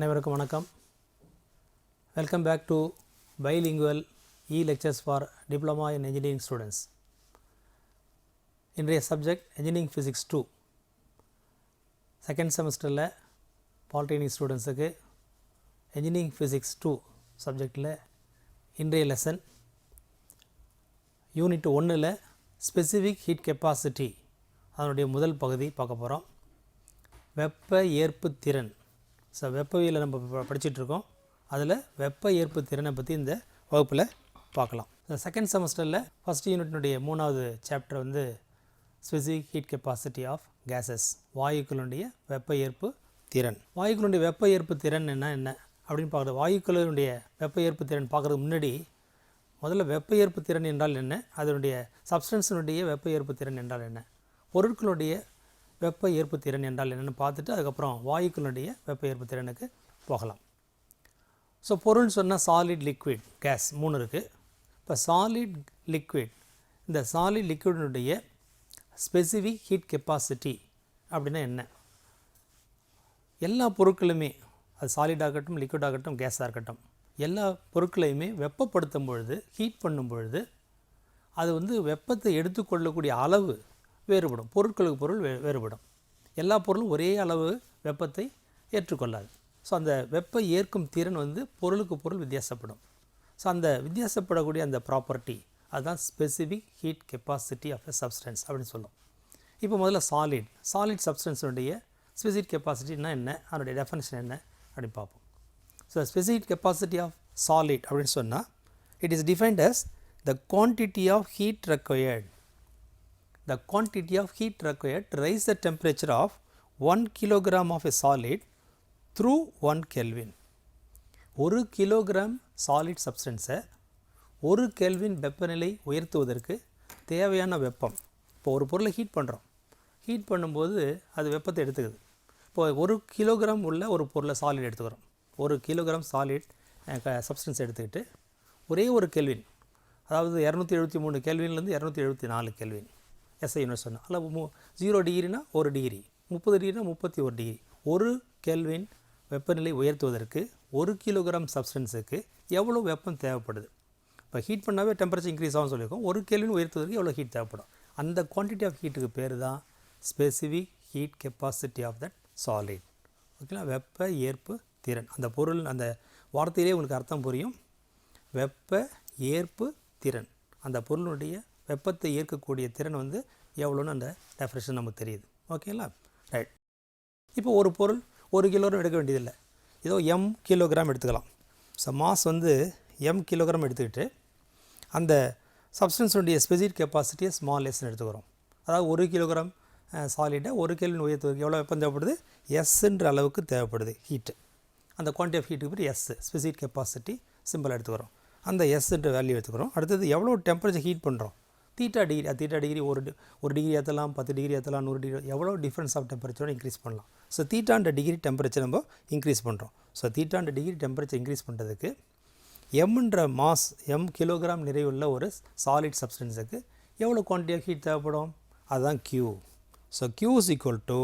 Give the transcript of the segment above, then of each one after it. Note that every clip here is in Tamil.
அனைவருக்கும் வணக்கம். Welcome back to bilingual lectures for diploma in engineering students. இன்றைய சப்ஜெக்ட் engineering physics 2. செகண்ட் செமஸ்டரில் பாலிடெக்னிக் ஸ்டூடெண்ட்ஸுக்கு engineering physics 2 சப்ஜெக்டில் இன்றைய லெசன் யூனிட் 1ல் ஸ்பெசிஃபிக் ஹீட் கெப்பாசிட்டி அதனுடைய முதல் பகுதி பார்க்க போகிறோம். வெப்ப ஏற்பு திறன். ஸோ வெப்பவியலை நம்ம படிச்சுட்ருக்கோம். அதில் வெப்ப ஏற்பு திறனை பற்றி இந்த வகுப்பில் பார்க்கலாம். செகண்ட் செமஸ்டரில் ஃபஸ்ட் யூனிட்டினுடைய 3வது சாப்டர் வந்து specific heat capacity of gases, வாயுக்களுடைய வெப்ப ஏற்பு திறன். வாயுக்களுடைய வெப்ப ஏற்பு திறன் என்ன அப்படின்னு பார்க்குறது. வாயுக்களுடைய வெப்ப ஏற்பு திறன் பார்க்குறதுக்கு முன்னாடி முதல்ல வெப்ப ஏற்பு திறன் என்றால் என்ன, அதனுடைய சப்ஸ்டன்ஸினுடைய வெப்ப ஏற்பு திறன் என்றால் என்ன, பொருட்களுடைய வெப்ப ஏற்பு திறன் என்றால் என்னென்னு பார்த்துட்டு அதுக்கப்புறம் வாயுக்களுடைய வெப்ப ஏற்பு திறனுக்கு போகலாம். ஸோ பொருள்னு சொன்னால் சாலிட், லிக்விட், கேஸ் 3 இருக்குது. இப்போ சாலிட், லிக்விட், இந்த சாலிட் லிக்விடினுடைய ஸ்பெசிஃபிக் ஹீட் கெப்பாசிட்டி அப்படின்னா என்ன? எல்லா பொருட்களுமே, அது சாலிட் ஆகட்டும், லிக்விட் ஆகட்டும், கேஸாக இருக்கட்டும், எல்லா பொருட்களையுமே வெப்பப்படுத்தும் பொழுது, ஹீட் பண்ணும் பொழுது அது வந்து வெப்பத்தை எடுத்துக்கொள்ளக்கூடிய அளவு வேறுபடும். பொருட்களுக்கு பொருள் வேறுபடும். எல்லா பொருளும் ஒரே அளவு வெப்பத்தை ஏற்றுக்கொள்ளாது. ஸோ அந்த வெப்ப ஏற்கும் திறன் வந்து பொருளுக்கு பொருள் வித்தியாசப்படும். ஸோ அந்த வித்தியாசப்படக்கூடிய அந்த ப்ராப்பர்ட்டி அதுதான் specific heat capacity of a substance அப்படின்னு சொல்லும். இப்போ முதல்ல சாலிட் சப்ஸ்டன்ஸுடைய ஸ்பெசிஃபிக் கெப்பாசிட்டினா என்ன, அதனுடைய டெஃபினிஷன் என்ன அப்படின்னு பார்ப்போம். So specific capacity of solid அப்படின்னு சொன்னால் it is defined as the quantity of heat required. The quantity of heat required to raise the temperature of 1 kilogram of a solid through 1 Kelvin. 1 kilogram solid சப்ஸ்டன்ஸை 1 கெல்வின் வெப்பநிலை உயர்த்துவதற்கு தேவையான வெப்பம். இப்போ ஒரு பொருளை ஹீட் பண்ணுறோம். ஹீட் பண்ணும்போது அது வெப்பத்தை எடுத்துக்குது. இப்போ 1 கிலோகிராம் உள்ள ஒரு பொருளை சாலிட் எடுத்துக்கிறோம். 1 கிலோகிராம் சாலிட் சப்ஸ்டன்ஸ் எடுத்துக்கிட்டு ஒரே ஒரு கெல்வின், அதாவது 273 கெல்வின்லேருந்து 274 கெல்வின் எஸ்ஐ யூனிட் சொன்னால், அல்ல 0 டிகிரினா 1 டிகிரி, 30 டிகிரினா 31 டிகிரி, 1 கெல்வின் வெப்பநிலை உயர்த்துவதற்கு 1 கிலோகிராம் சப்ஸ்டன்ஸுக்கு எவ்வளோ வெப்பம் தேவைப்படுது. இப்போ ஹீட் பண்ணாவே டெம்பரேச்சர் இன்க்ரீஸ் ஆகும் சொல்லியிருக்கோம். 1 கெல்வின் உயர்த்துவதற்கு எவ்வளோ ஹீட் தேவைப்படும். அந்த குவான்டிட்டி ஆஃப் ஹீட்டுக்கு பேர் தான் specific heat capacity of that solid. ஓகேங்களா? வெப்ப ஏற்பு திறன். அந்த பொருள், அந்த வார்த்தையிலே உங்களுக்கு அர்த்தம் புரியும். வெப்ப ஏற்பு திறன், அந்த பொருளுடைய வெப்பத்தை ஏற்கக்கூடிய திறன் வந்து எவ்வளோன்னு அந்த டெஃபினேஷன் நமக்கு தெரியுது. ஓகேங்களா? ரைட். இப்போ ஒரு பொருள் 1 கிலோகிராம் எடுக்க வேண்டியதில்லை, ஏதோ m கிலோகிராம் எடுத்துக்கலாம். ஸோ மாஸ் வந்து m கிலோகிராம் எடுத்துக்கிட்டு அந்த சப்ஸ்டன்ஸுடைய ஸ்பெசிஃபிக் கெப்பாசிட்டியை ஸ்மால் எஸ்ன்னு எடுத்துக்கிறோம். அதாவது 1 கிலோகிராம் சாலிடை 1 கெல்வின் உயர்த்துவதற்கு எவ்வளோ வெப்பம் தேவைப்படுது, எஸ்ன்ற அளவுக்கு தேவைப்படுது ஹீட்டு. அந்த குவான்டிட்டி ஆஃப் ஹீட்டுக்கு பேர் எஸ், ஸ்பெசிஃபிக் கெப்பாசிட்டி சிம்பிள் எடுத்துக்கிறோம். அந்த எஸ்ன்ற வேல்யூ எடுத்துக்கிறோம். அடுத்தது எவ்வளோ டெம்பரேச்சர் ஹீட் பண்ணுறோம், தீட்டா டிகிரி, ஒரு டிகிரி ஏற்றலாம், 10 டிகிரி ஏற்றலாம், 100 டிகிரி, எவ்வளோ டிஃப்ரென்ஸ் ஆஃப் டெம்பரேச்சரோட இன்க்ரீஸ் பண்ணலாம். ஸோ தீட்டான்ற டிகிரி டெம்பரேச்சர் நம்ம இன்க்ரீஸ் பண்ணுறோம். ஸோ தீட்டான்ற டிகிரி டெம்பரேச்சர் இன்க்ரீஸ் பண்ணுறதுக்கு எம்ன்ற மாஸ், m கிலோகிராம் நிறைவுள்ள ஒரு சாலிட் சப்ஸ்டன்ஸுக்கு எவ்வளோ குவான்டிட்டி ஆஃப் ஹீட் தேவைப்படும், அதுதான் Q. So Q is equal to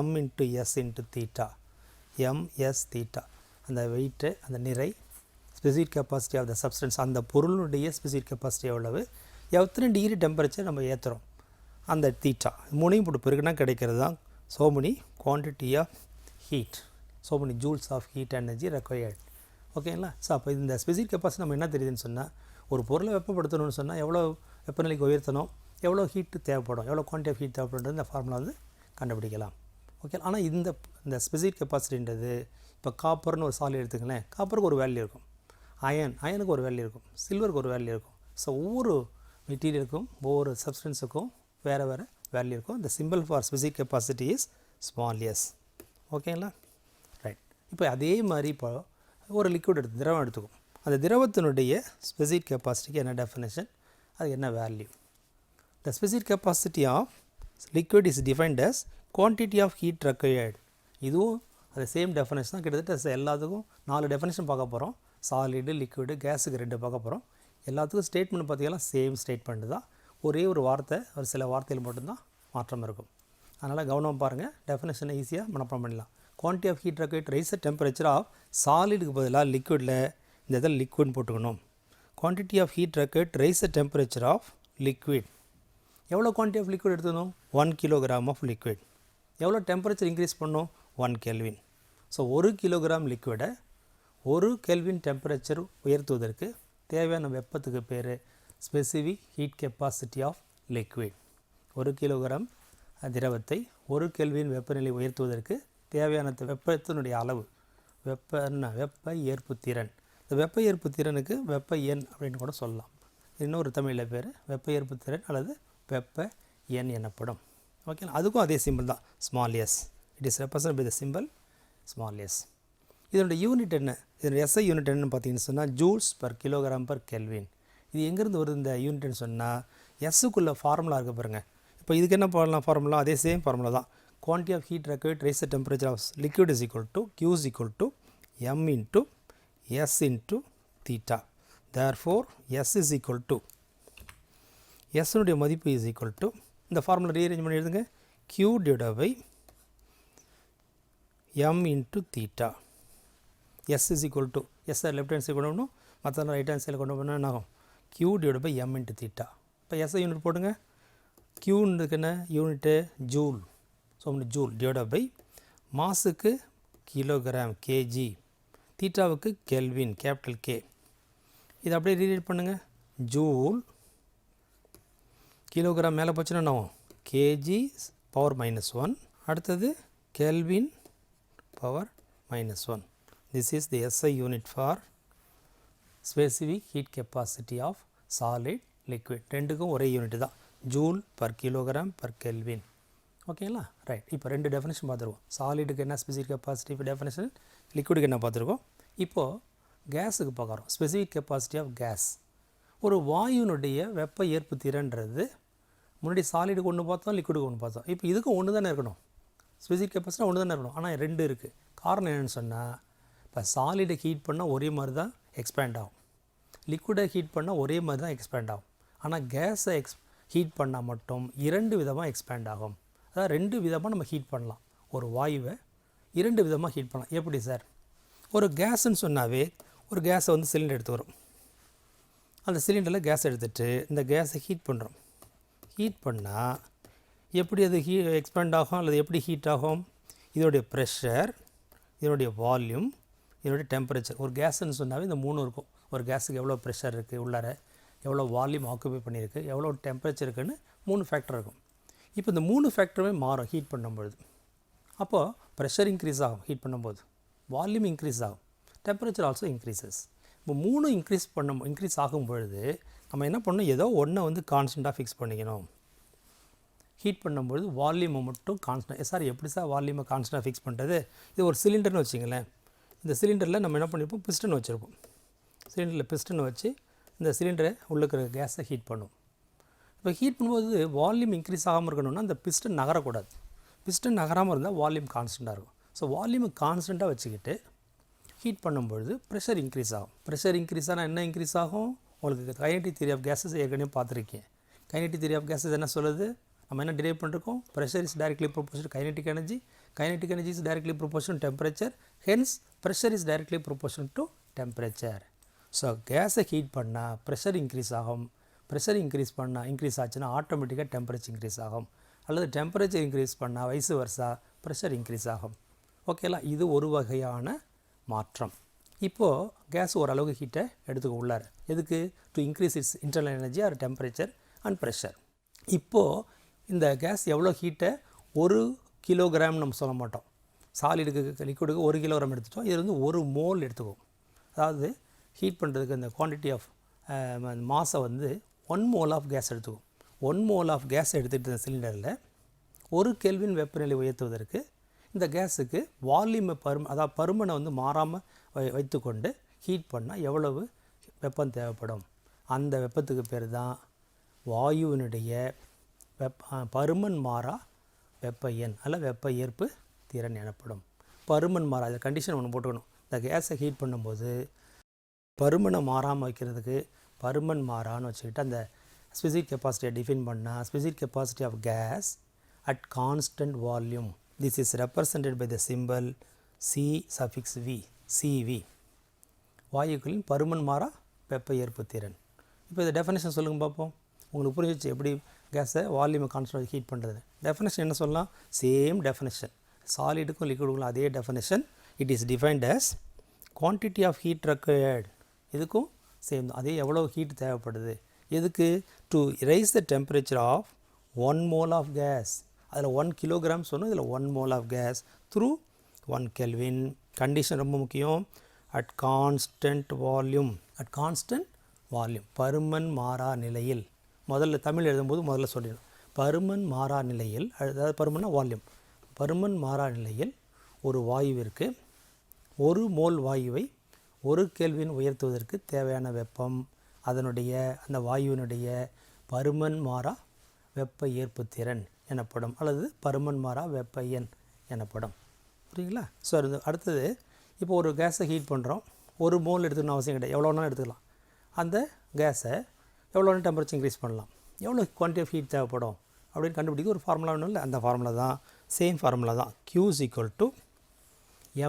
m into S into theta, ms theta. அந்த வெயிட்டு, அந்த நிறை, specific capacity of the substance, அந்த பொருளுடைய ஸ்பெசிஃபிக் கெப்பாசிட்டி எவ்வளவு, எத்தனை டிகிரி டெம்பரேச்சர் நம்ம ஏற்றுறோம், அந்த தீட்டா. 3ஐயும் போட்டு பெருக்குனா கிடைக்கிறது தான் so many quantity of heat, so many joules of heat energy required. ஓகேங்களா? ஸோ அப்போ இந்த ஸ்பெசிஃபிக் கெப்பாசிட்டி நம்ம என்ன தெரியுதுன்னு சொன்னால், ஒரு பொருளை வெப்பப்படுத்தணும்னு சொன்னால் எவ்வளோ வெப்பநிலைக்கு உயர்த்தணும், எவ்வளோ ஹீட்டு தேவைப்படும், எவ்வளோ குவான்டிட்டி ஆஃப் ஹீட் தேவைப்படுறது இந்த ஃபார்முலா வந்து கண்டுபிடிக்கலாம். ஓகே. ஆனால் இந்த ஸ்பெசிஃபிக் கெப்பாசிட்டின்றது, இப்போ காப்பர்னு ஒரு சாலிட் எடுத்துங்களேன், காப்பருக்கு ஒரு வேல்யூ இருக்கும், அயனுக்கு ஒரு வேல்யூ இருக்கும், சில்வருக்கு ஒரு வேல்யூ இருக்கும். ஸோ ஒவ்வொரு மெட்டீரியலுக்கும், ஒவ்வொரு சப்ஸ்டன்ஸுக்கும் வேறு வேல்யூ இருக்கும். இந்த symbol for specific capacity is small S. ஓகேங்களா? ரைட். இப்போ அதே மாதிரி இப்போ ஒரு லிக்விட் திரவம் எடுத்துக்கும். அந்த திரவத்தினுடைய ஸ்பெசிஃபிக் கெப்பாசிட்டிக்கு என்ன டெஃபினேஷன், அது என்ன value. The specific capacity of liquid is defined as quantity of heat required. இதுவும் அது சேம் டெஃபினேஷன் தான். கிட்டத்தட்ட எல்லாத்துக்கும் 4 டெஃபினேஷன் பார்க்க போகிறோம். சாலிடு, லிக்விடு, கேஸுக்கு 2 பார்க்க போகிறோம். எல்லாத்துக்கும் ஸ்டேட்மெண்ட் பார்த்திங்கன்னா சேம் ஸ்டேட்மெண்ட் தான். ஒரே ஒரு வார்த்தை, ஒரு சில வார்த்தைகள் மட்டும்தான் மாற்றம் இருக்கும். அதனால் கவனம் பாருங்கள். டெஃபினேஷனை ஈஸியாக மனப்பாடம் பண்ணலாம். Quantity of heat required rise the temperature of சாலிடுக்கு பதிலாக லிக்விடில் இந்த இதில் லிக்விட்னு போட்டுக்கணும். Quantity of heat required rise the temperature of liquid. எவ்வளோ குவான்டிட்டி ஆஃப் லிக்விட் எடுத்துக்கணும்? 1 கிலோகிராம் ஆஃப் லிக்விட். எவ்வளோ டெம்பரேச்சர் இன்க்ரீஸ் பண்ணணும்? 1 கெல்வின். ஸோ 1 கிலோகிராம் லிக்விடை 1 கெல்வின் டெம்பரேச்சர் உயர்த்துவதற்கு தேவையான வெப்பத்துக்கு பேர் specific heat capacity of liquid. 1 kilogram திரவத்தை 1 கெல்வின் வெப்பநிலை உயர்த்துவதற்கு தேவையான வெப்பத்தினுடைய அளவு வெப்ப ஏற்பு திறன். இந்த வெப்ப ஏற்பு திறனுக்கு வெப்ப எண் அப்படின்னு கூட சொல்லலாம். இன்னொரு தமிழில் பேர் வெப்ப ஏற்பு திறன் அல்லது வெப்ப எண் எனப்படும். ஓகேங்களா? அதுக்கும் அதே சிம்பிள் தான், small S. It is represent by the symbol small S. இதனுடைய யூனிட் என்ன? இதனுடைய எஸ்ஐ யூனிட் என்னன்னு பார்த்தீங்கன்னு சொன்னால் joules per kilogram per kelvin. இது எங்கேருந்து வருது இந்த யூனிட்னு சொன்னால் எஸ்ஸுக்குள்ளே ஃபார்முலா இருக்க பாருங்கள். இப்போ இதுக்கு என்ன பண்ணலாம் ஃபார்முலா? அதே சேம் ஃபார்முலா தான். Quantity of heat required rise the temperature of liquid is equal to Q is equal to M into S into theta. Therefore S is equal to S-னுடைய மதிப்பு is equal to இந்த ஃபார்முலா ரீஅரேஞ்ச் பண்ணி எழுதுங்க. Q divided by M into theta. S is equal to S left hand side கொண்டு வரணும், மற்ற ரைட் ஹேண்ட் சைடில் கொண்டு வரணும். என்ன ஆகும்? Q divided by M into theta. இப்போ S யூனிட் போடுங்க. Qனுக்கு என்ன unit? Joule. So joule divided by மாஸுக்கு கிலோகிராம் கேஜி, தீட்டாவுக்கு கெல்வின் கேபிட்டல் கே. இதை அப்படியே ரீரீட் பண்ணுங்கள். ஜூல் கிலோகிராம் மேலே போச்சுன்னா என்ன கேஜி பவர் -1, அடுத்தது kelvin power -1. This is the SI unit for specific heat capacity of solid liquid. ரெண்டுக்கும் ஒரே யூனிட் தான், joule per kilogram per kelvin. ஓகேங்களா? ரைட். இப்போ ரெண்டு டெஃபினேஷன் பார்த்துருக்கோம். சாலிடுக்கு என்ன ஸ்பெசிஃபிக் கெப்பாசிட்டி டெஃபினேஷன், லிக்விடுக்கு என்ன பார்த்துருக்கோம். இப்போது கேஸுக்கு பார்க்குறோம். Specific capacity of gas. ஒரு வாயுனுடைய வெப்ப ஏற்பு திறன்றது முன்னாடி சாலிடுக்கு ஒன்று பார்த்தோம், லிக்விடுக்கு ஒன்று பார்த்தோம். இப்போ இதுக்கும் ஒன்று தானே இருக்கணும். ஸ்பெசிஃபிக் கெப்பாசிட்டி ஒன்று தானே இருக்கணும். ஆனால் ரெண்டு இருக்குது. காரணம் என்னென்னு சொன்னால், இப்போ சாலிடை ஹீட் பண்ணால் ஒரே மாதிரி தான் எக்ஸ்பேண்ட் ஆகும், லிக்விடை ஹீட் பண்ணால் ஒரே மாதிரி தான் எக்ஸ்பேண்ட் ஆகும். ஆனால் கேஸை ஹீட் பண்ணால் மட்டும் 2 விதமாக எக்ஸ்பேண்ட் ஆகும். அதாவது 2 விதமாக நம்ம ஹீட் பண்ணலாம். ஒரு வாயுவை 2 விதமாக ஹீட் பண்ணலாம். எப்படி சார்? ஒரு கேஸுன்னு சொன்னாவே ஒரு கேஸை வந்து சிலிண்டர் எடுத்து வரும். அந்த சிலிண்டரில் கேஸ் எடுத்துகிட்டு இந்த கேஸை ஹீட் பண்ணுறோம். ஹீட் பண்ணால் எப்படி அது எக்ஸ்பேண்ட் ஆகும் அல்லது எப்படி ஹீட் ஆகும்? இதோடைய ப்ரெஷர், இதனுடைய வால்யூம், இதனுடைய டெம்பரேச்சர். ஒரு கேஸுன்னு சொன்னாவே இந்த 3 இருக்கும். ஒரு கேஸுக்கு எவ்வளோ ப்ரெஷர் இருக்குது, உள்ளார எவ்வளோ வால்யூம் ஆக்குபை பண்ணியிருக்கு, எவ்வளோ டெம்பரேச்சர் இருக்குதுன்னு 3 ஃபேக்டர் இருக்கும். இப்போ இந்த 3 ஃபேக்டருமே மாறும் ஹீட் பண்ணும்பொழுது. அப்போது ப்ரெஷர் இன்க்ரீஸ் ஆகும் ஹீட் பண்ணும்போது, வால்யூம் இன்க்ரீஸ் ஆகும், டெம்பரேச்சர் ஆல்சோ இன்க்ரீசஸ். இப்போ 3 இன்க்ரீஸ் ஆகும் பொழுது நம்ம என்ன பண்ணணும்? ஏதோ ஒன்றை வந்து கான்ஸ்டண்ட்டாக ஃபிக்ஸ் பண்ணிக்கணும். ஹீட் பண்ணும்பொழுது வால்யூமை மட்டும் கான்ஸ்டன்ட். சார் எப்படி சார் வால்யூமை கான்ஸ்டண்ட்டாக ஃபிக்ஸ் பண்ணுறது? இது ஒரு சிலிண்டர்னு வச்சிங்களேன். இந்த சிலிண்டரில் நம்ம என்ன பண்ணியிருப்போம்? பிஸ்டன் வச்சுருப்போம். சிலிண்டரில் பிஸ்டனை வச்சு இந்த சிலிண்டரை உள்ளே இருக்கிற கேஸை ஹீட் பண்ணுவோம். இப்போ ஹீட் பண்ணும்போது வால்யூம் இன்க்ரீஸ் ஆகாமல் இருக்கணும்னா அந்த பிஸ்டன் நகரக்கூடாது. பிஸ்டன் நகராமல் இருந்தால் வால்யூம் கான்ஸ்டண்ட்டாக இருக்கும். ஸோ வால்யூமை கான்ஸ்டண்ட்டாக வச்சுக்கிட்டு ஹீட் பண்ணும்பொழுது ப்ரெஷர் இன்க்ரீஸ் ஆகும். ப்ரெஷர் இன்க்ரீஸ் ஆனால் என்ன இன்க்ரீஸ் ஆகும்? உங்களுக்கு கைனடிக் தியரி ஆஃப் கேஸஸ் ஏற்கனவே பார்த்துருக்கேன். கைனடிக் தியரி ஆஃப் கேஸஸ் என்ன சொல்லுது? நம்ம என்ன டிரைவ் பண்ணிருக்கோம்? Pressure is directly proportional kinetic energy, kinetic energy is directly proportional temperature, hence pressure is directly proportional to temperature. So கேஸை ஹீட் பண்ணால் ப்ரெஷர் இன்க்ரீஸ் ஆகும். ப்ரெஷர் இன்க்ரீஸ் ஆச்சுன்னா ஆட்டோமேட்டிக்காக டெம்பரேச்சர் இன்க்ரீஸ் ஆகும். அல்லது டெம்பரேச்சர் இன்க்ரீஸ் பண்ணால் வைஸ் வர்சா ப்ரெஷர் இன்க்ரீஸ் ஆகும். ஓகேலா? இது ஒரு வகையான மாற்றம். இப்போது கேஸ் ஓரளவுக்கு ஹீட்டை எடுத்துக்க உள்ளார். எதுக்கு? To increase its internal energy or temperature and pressure. இப்போது இந்த கேஸ் எவ்வளோ ஹீட்டை 1 கிலோகிராம் நம்ம சொல்ல மாட்டோம். சாலிடுக்கு லிக்விடுக்கு 1 கிலோகிராம் எடுத்துட்டோம். இது வந்து 1 மோல் எடுத்துக்குவோம். அதாவது ஹீட் பண்ணுறதுக்கு அந்த குவான்டிட்டி ஆஃப் மாஸை வந்து 1 மோல் ஆஃப் கேஸ் எடுத்துக்குவோம். 1 மோல் ஆஃப் கேஸ் எடுத்துகிட்டு இந்த சிலிண்டரில் 1 கெல்வின் வெப்பநிலை உயர்த்துவதற்கு இந்த கேஸுக்கு வால்யூமை அதாவது பருமனை வந்து மாறாமல் வைத்துக்கொண்டு ஹீட் பண்ணால் எவ்வளவு வெப்பம் தேவைப்படும்? அந்த வெப்பத்துக்கு பேர் தான் வாயுவினுடைய பருமன் மாறா வெப்ப எண் அல்ல வெப்ப ஏற்பு திறன் எனப்படும். பருமன் மாறா, அதில் கண்டிஷன் ஒன்று போட்டுக்கணும். இந்த கேஸை ஹீட் பண்ணும்போது பருமனை மாறாமல் வைக்கிறதுக்கு பருமன் மாறான்னு வச்சுக்கிட்டு அந்த ஸ்பெசிஃபிக் கெப்பாசிட்டியை டிஃபைன் பண்ணால் specific capacity of gas at constant volume. This is represented by the symbol C suffix V, CV, வாயுக்களின் பருமன் மாறா வெப்ப ஏற்புத்திறன். இப்போ இந்த டெஃபினேஷன் சொல்லுங்கள் பார்ப்போம். உங்களுக்கு புரிஞ்சிச்சு எப்படி கேஸை வால்யூமை கான்ஸ்டன்ட் ஹீட் பண்ணுறது. டெஃபினேஷன் என்ன சொல்லலாம்? சேம் டெஃபினேஷன், சாலிடுக்கும் லிக்விடுக்கும் அதே definition. It is defined as quantity of heat required. இதுக்கும் சேம் தான். அதே எவ்வளோ ஹீட் தேவைப்படுது எதுக்கு? To rise the temperature of 1 mole of gas. அதில் 1 கிலோகிராம் சொன்னோம், இதில் 1 mole of gas through 1 Kelvin. Condition ரொம்ப முக்கியம். At constant volume, at constant volume, பருமன் மாறா நிலையில். முதல்ல தமிழ் எழுதும்போது முதல்ல சொல்லிடணும். பருமன் மாறா நிலையில், அதாவது பருமன்னா வால்யூம், பருமன் மாறா நிலையில் ஒரு வாயுவிற்கு 1 மோல் வாயுவை 1 கெல்வின் உயர்த்துவதற்கு தேவையான வெப்பம் அதனுடைய அந்த வாயுவினுடைய பருமன் மாறா வெப்ப ஏற்புத்திறன் எனப்படும், அல்லது பருமன் மாறா வெப்ப எண் எனப்படும். புரியுங்களா? ஸோ அடுத்தது, இப்போ ஒரு கேஸை ஹீட் பண்ணுறோம். 1 மோல் எடுத்துக்கணும் அவசியம் கிடையாது, எவ்வளோ வேணாலும் எடுத்துக்கலாம். அந்த கேஸை எவ்வளோ டெம்பரேச்சர் இன்க்ரீஸ் பண்ணலாம், எவ்வளோ குவான்டிட்டி ஆஃப் ஹீட் தேவைப்படும் அப்படின்னு கண்டுபிடிக்க ஒரு ஃபார்முலா வேணும் இல்லை? அந்த ஃபார்முலா தான், சேம் ஃபார்முலா தான். Q =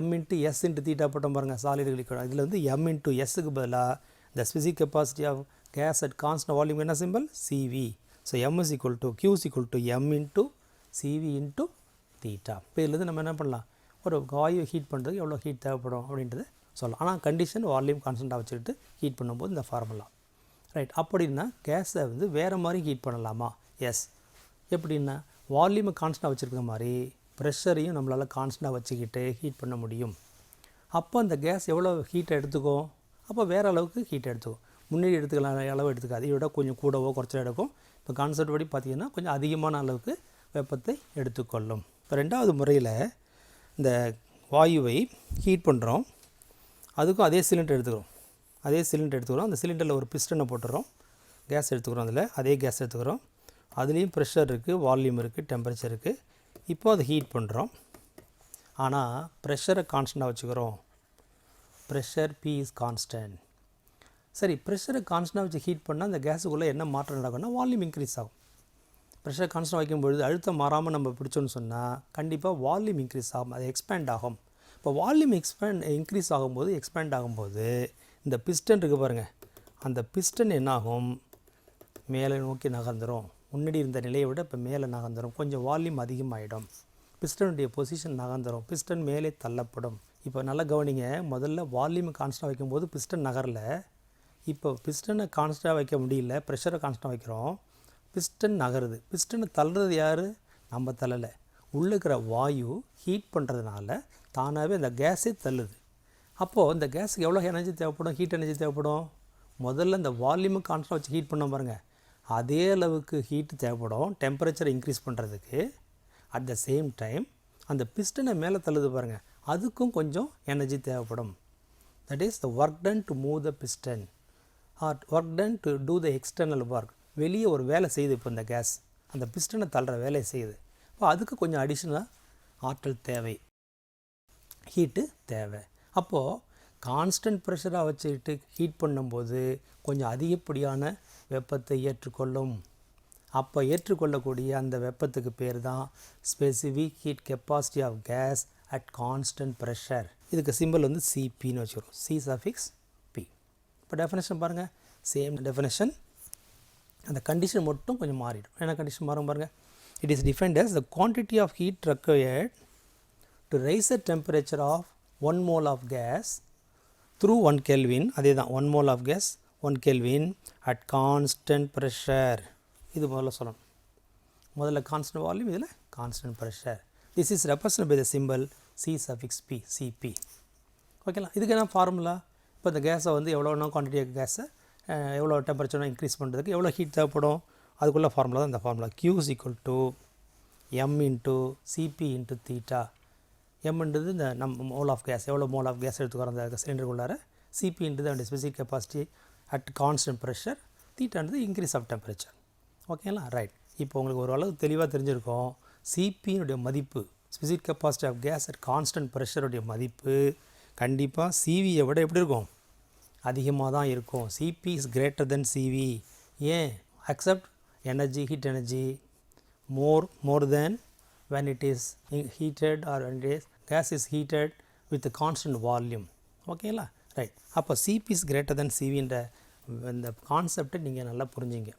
m × s × தீட்டா போட்டோம் பாருங்கள், சாலிடு லிக்விட். இதில் வந்து m × sக்கு பதிலாக the specific capacity of gas at constant volume என்ன simple? CV. So m Q m × CV × theta. இப்போ இதுலேருந்து நம்ம என்ன பண்ணலாம்? ஒரு வாயு ஹீட் பண்ணுறதுக்கு எவ்வளோ ஹீட் தேவைப்படும் அப்படின்றது சொல்லலாம். ஆனால் கண்டிஷன் வால்யூம் கான்ஸ்டண்ட்டாக வச்சுக்கிட்டு ஹீட் பண்ணும்போது இந்த ஃபார்முலா. ரைட். அப்படின்னா கேஸை வந்து வேறு மாதிரி ஹீட் பண்ணலாமா? எஸ். எப்படின்னா வால்யூமை கான்ஸ்டண்ட்டாக வச்சுருக்க மாதிரி ப்ரெஷரையும் நம்மளால் கான்ஸ்டண்ட்டாக வச்சுக்கிட்டு ஹீட் பண்ண முடியும். அப்போ அந்த கேஸ் எவ்வளோ ஹீட்டை எடுத்துக்கும்? அப்போ வேறு அளவுக்கு ஹீட் எடுத்துக்கும். முன்னாடி எடுத்துக்கலாம் அளவு எடுத்துக்காது, இதோட கொஞ்சம் கூடவோ குறைச்சோ எடுக்கும். இப்போ கான்செப்ட் படி பார்த்திங்கன்னா கொஞ்சம் அதிகமான அளவுக்கு வெப்பத்தை எடுத்துக்கொள்ளும். இப்போ ரெண்டாவது முறையில் இந்த வாயுவை ஹீட் பண்ணுறோம், அதுக்கும் அதே சிலிண்டர் எடுத்துக்கிறோம். அந்த சிலிண்டரில் ஒரு பிஸ்டனை போட்டுறோம், கேஸ் எடுத்துக்கிறோம். அதில் அதே கேஸ் எடுத்துக்கிறோம், அதுலேயும் ப்ரெஷர் இருக்குது, வால்யூம் இருக்குது, டெம்பரேச்சர் இருக்குது. இப்போ அதை ஹீட் பண்ணுறோம். ஆனால் ப்ரெஷரை கான்ஸ்டண்ட்டாக வச்சுக்கிறோம். Pressure P is constant. சரி, ப்ரெஷரை கான்ஸ்டண்ட்டாக வச்சு ஹீட் பண்ணால் அந்த கேஸுக்குள்ளே என்ன மாற்றம் நடக்கும்னா வால்யூம் இன்க்ரீஸ் ஆகும். ப்ரெஷர் கான்ஸ்டன்ட் வைக்கும்பொழுது அழுத்தம் மாறாமல் நம்ம பிடிச்சோன்னு சொன்னால் கண்டிப்பாக வால்யூம் இன்க்ரீஸ் ஆகும், அது எக்ஸ்பேண்ட் ஆகும். இப்போ வால்யூம் இன்க்ரீஸ் ஆகும்போது, எக்ஸ்பேண்ட் ஆகும்போது இந்த பிஸ்டன் இருக்குது பாருங்கள், அந்த பிஸ்டன் என்னாகும்? மேலே நோக்கி நகர்ந்துடும். முன்னாடி இருந்த நிலையை விட இப்போ மேலே நகர்ந்துடும், கொஞ்சம் வால்யூம் அதிகமாகிடும், பிஸ்டனுடைய பொசிஷன் நகர்ந்துடும், பிஸ்டன் மேலே தள்ளப்படும். இப்போ நல்லா கவனிங்க, முதல்ல வால்யூம் கான்ஸ்டன்ட் வைக்கும்போது பிஸ்டன் நகரில். இப்போ பிஸ்டனை கான்ஸ்டன்ட்டாக வைக்க முடியல, ப்ரெஷரை கான்ஸ்டன்ட் வைக்கிறோம், பிஸ்டன் நகருது. பிஸ்டனை தள்ளுறது யார்? நம்ம தள்ளலை, உள்ளே இருக்கிற வாயு ஹீட் பண்ணுறதுனால தானாகவே அந்த கேஸே தள்ளுது. அப்போது இந்த கேஸுக்கு எவ்வளோ எனர்ஜி தேவைப்படும்? ஹீட் எனர்ஜி தேவைப்படும். முதல்ல இந்த வால்யூமு கான்ஸ்டன்ட் வச்சு ஹீட் பண்ண பாருங்கள், அதே அளவுக்கு ஹீட் தேவைப்படும் டெம்பரேச்சரை இன்க்ரீஸ் பண்ணுறதுக்கு. அட் த சேம் டைம் அந்த பிஸ்டனை மேலே தள்ளுது பாருங்கள், அதுக்கும் கொஞ்சம் எனர்ஜி தேவைப்படும். That is the work done to move the piston or work done to do the external work. வெளியே ஒரு வேலை செய்யுது. இப்போ இந்த கேஸ் அந்த பிஸ்டனை தள்ளுற வேலையை செய்யுது. இப்போ அதுக்கு கொஞ்சம் அடிஷ்னலாக ஆற்றல் தேவை, ஹீட்டு தேவை. அப்போது கான்ஸ்டன்ட் ப்ரெஷராக வச்சுக்கிட்டு ஹீட் பண்ணும்போது கொஞ்சம் அதிகப்படியான வெப்பத்தை ஏற்றுக்கொள்ளும். அப்போ ஏற்றுக்கொள்ளக்கூடிய அந்த வெப்பத்துக்கு பேர் தான் specific heat capacity of gas at constant pressure. இதுக்கு சிம்பிள் வந்து சிபின்னு வச்சுக்கிறோம், சி சஃபிக்ஸ் பி. இப்போ டெஃபினேஷன் பாருங்கள், சேம் டெஃபினேஷன், அந்த கண்டிஷன் மட்டும் கொஞ்சம் மாறிடும். என்ன கண்டிஷன் மாறும் பாருங்கள்? It is defined as the quantity of heat required to raise the temperature of 1 mole of gas through 1 Kelvin. அதே தான், 1 mole of gas 1 Kelvin at constant pressure. இது முதல்ல சொல்லணும். முதல்ல கான்ஸ்டன்ட் வால்யூம், இதில் constant pressure. This is represent by the symbol C suffix P, CP. ஓகேங்களா? இதுக்கு என்ன ஃபார்முலா? இப்போ இந்த கேஸை வந்து எவ்வளோ குவான்டிட்டி ஆஃப் கேஸை எவ்வளோ டெம்பரேச்சர் இன்க்ரீஸ் பண்ணுறதுக்கு எவ்வளோ ஹீட் தேவைப்படும், அதுக்குள்ளே ஃபார்முலா தான் இந்த ஃபார்முலா. Q = m × Cp × தீட்டா. எம்ன்றது இந்த நம்ம மோல் ஆஃப் கேஸ், எவ்வளோ மோல் ஆஃப் கேஸ் எடுத்துக்கிறோம் அந்த சிலிண்டருக்குள்ளார. சிபின்றது அந்த specific capacity at constant pressure. தீட்டான்றது இன்க்ரீஸ் ஆஃப் டெம்பரேச்சர். ஓகேங்களா? ரைட். இப்போ உங்களுக்கு ஒரு அளவு தெளிவாக தெரிஞ்சிருக்கும். சிபியினுடைய மதிப்பு, specific capacity of gas at constant ப்ரெஷருடைய மதிப்பு கண்டிப்பாக சிவியை விட எப்படி இருக்கும்? அதிகமாக தான் இருக்கும். CP is greater than CV. ஏன்? Accept energy, heat energy more than when it is heated or when it is gas is heated with constant volume. ஓகேங்களா? ரைட். அப்போ சிபி இஸ் கிரேட்டர் தென் சிவின்ற இந்த கான்செப்டை நீங்கள் நல்லா புரிஞ்சுங்க.